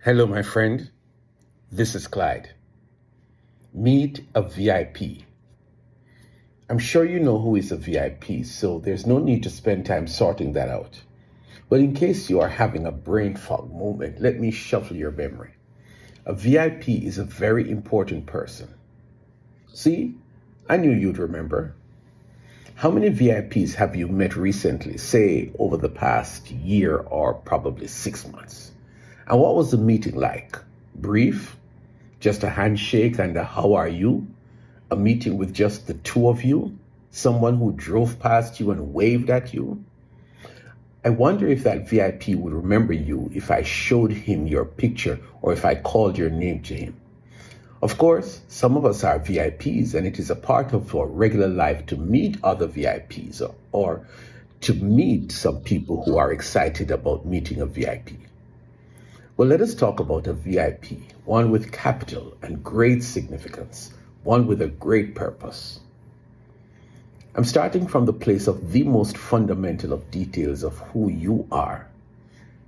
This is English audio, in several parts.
Hello, my friend. This is Clyde. Meet a VIP. I'm sure you know who is a VIP, so there's no need to spend time sorting that out. But in case you are having a brain fog moment, let me shuffle your memory. A VIP is a very important person. See, I knew you'd remember. How many VIPs have you met recently, say over the past year or probably 6 months? And what was the meeting like? Brief? Just a handshake and a how are you? A meeting with just the two of you? Someone who drove past you and waved at you? I wonder if that VIP would remember you if I showed him your picture or if I called your name to him. Of course, some of us are VIPs and it is a part of our regular life to meet other VIPs or to meet some people who are excited about meeting a VIP. Well, let us talk about a VIP, one with capital and great significance, one with a great purpose. I'm starting from the place of the most fundamental of details of who you are.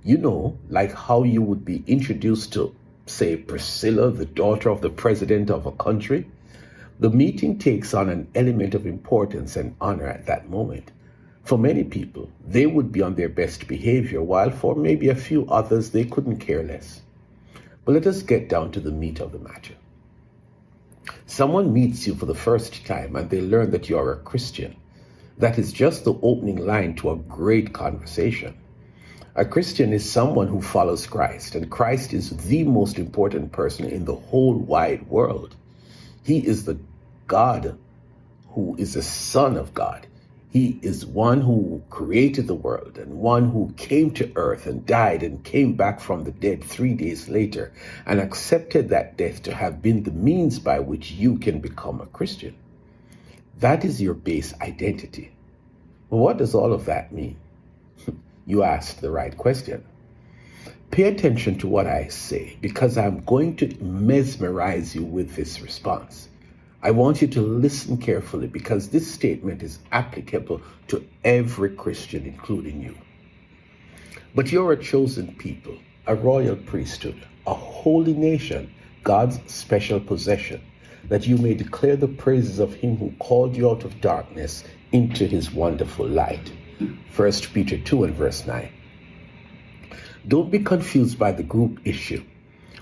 You know, like how you would be introduced to, say, Priscilla, the daughter of the president of a country. The meeting takes on an element of importance and honor at that moment. For many people, they would be on their best behavior, while for maybe a few others, they couldn't care less. But let us get down to the meat of the matter. Someone meets you for the first time and they learn that you are a Christian. That is just the opening line to a great conversation. A Christian is someone who follows Christ, and Christ is the most important person in the whole wide world. He is the God who is the Son of God. He is one who created the world and one who came to earth and died and came back from the dead 3 days later and accepted that death to have been the means by which you can become a Christian. That is your base identity. Well, what does all of that mean? You asked the right question. Pay attention to what I say because I'm going to mesmerize you with this response. I want you to listen carefully because this statement is applicable to every Christian, including you. But you're a chosen people, a royal priesthood, a holy nation, God's special possession, that you may declare the praises of him who called you out of darkness into his wonderful light. 1 Peter 2 and verse 9. Don't be confused by the group issue.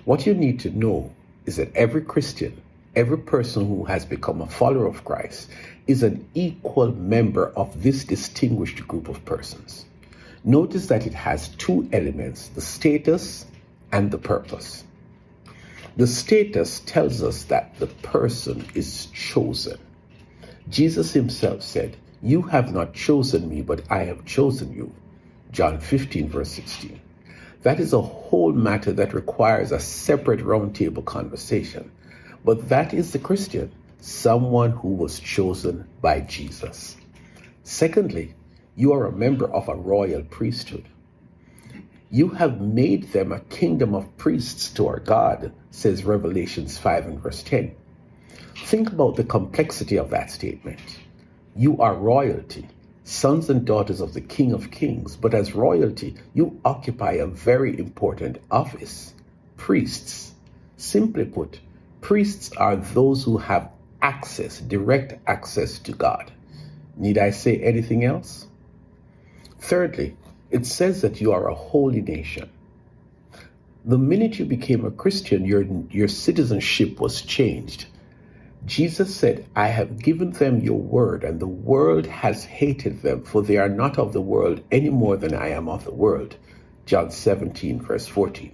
What you need to know is that every Christian, every person who has become a follower of Christ is an equal member of this distinguished group of persons. Notice that it has two elements, the status and the purpose. The status tells us that the person is chosen. Jesus himself said, "You have not chosen me, but I have chosen you." John 15, verse 16. That is a whole matter that requires a separate roundtable conversation. But that is the Christian, someone who was chosen by Jesus. Secondly, you are a member of a royal priesthood. You have made them a kingdom of priests to our God, says Revelations 5 and verse 10. Think about the complexity of that statement. You are royalty, sons and daughters of the King of Kings, but as royalty, you occupy a very important office, priests. Simply put, priests are those who have access, direct access to God. Need I say anything else? Thirdly, it says that you are a holy nation. The minute you became a Christian, your citizenship was changed. Jesus said, "I have given them your word, and the world has hated them, for they are not of the world any more than I am of the world." John 17, verse 14.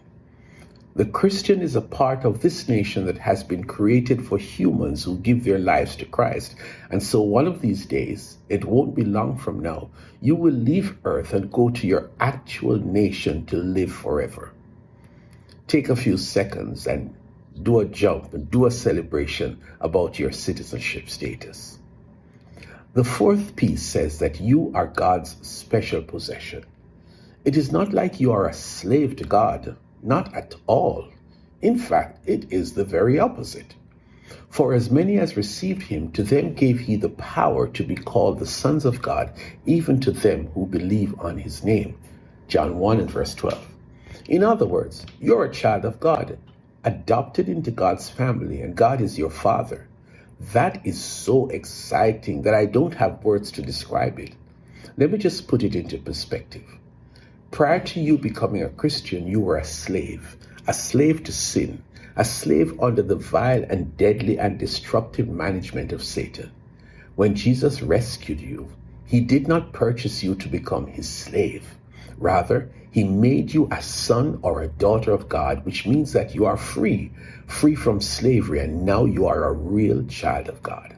The Christian is a part of this nation that has been created for humans who give their lives to Christ. And so one of these days, it won't be long from now, you will leave earth and go to your actual nation to live forever. Take a few seconds and do a jump and do a celebration about your citizenship status. The fourth piece says that you are God's special possession. It is not like you are a slave to God. Not at all. In fact, it is the very opposite. For as many as received him, to them gave he the power to be called the sons of God, even to them who believe on his name. John 1 and verse 12. In other words, you're a child of God, adopted into God's family, and God is your Father. That is so exciting that I don't have words to describe it. Let me just put it into perspective. Prior to you becoming a Christian, you were a slave to sin, a slave under the vile and deadly and destructive management of Satan. When Jesus rescued you, he did not purchase you to become his slave. Rather, he made you a son or a daughter of God, which means that you are free from slavery, and now you are a real child of God.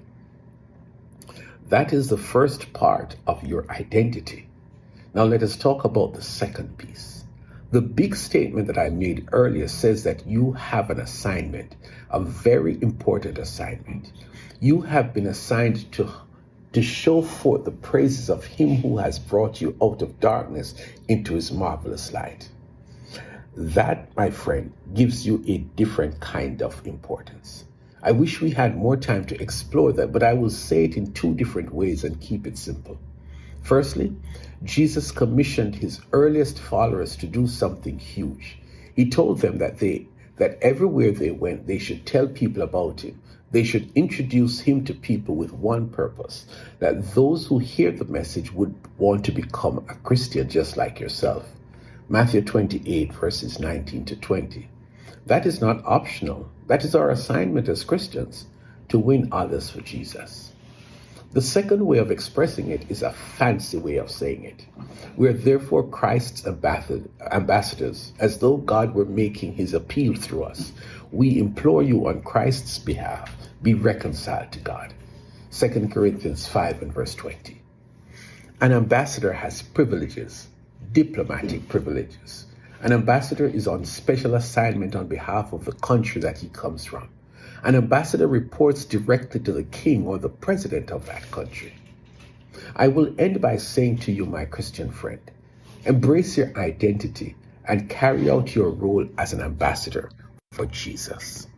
That is the first part of your identity. Now let us talk about the second piece. The big statement that I made earlier says that you have an assignment, a very important assignment. You have been assigned to show forth the praises of him who has brought you out of darkness into his marvelous light. That, my friend, gives you a different kind of importance. I wish we had more time to explore that, but I will say it in two different ways and keep it simple. Firstly, Jesus commissioned his earliest followers to do something huge. He told them that everywhere they went, they should tell people about him. They should introduce him to people with one purpose, that those who hear the message would want to become a Christian just like yourself. Matthew 28, verses 19 to 20. That is not optional. That is our assignment as Christians, to win others for Jesus. The second way of expressing it is a fancy way of saying it. We are therefore Christ's ambassadors, as though God were making his appeal through us. We implore you on Christ's behalf, be reconciled to God. 2 Corinthians 5 and verse 20. An ambassador has privileges, diplomatic privileges. An ambassador is on special assignment on behalf of the country that he comes from. An ambassador reports directly to the king or the president of that country. I will end by saying to you, my Christian friend, embrace your identity and carry out your role as an ambassador for Jesus.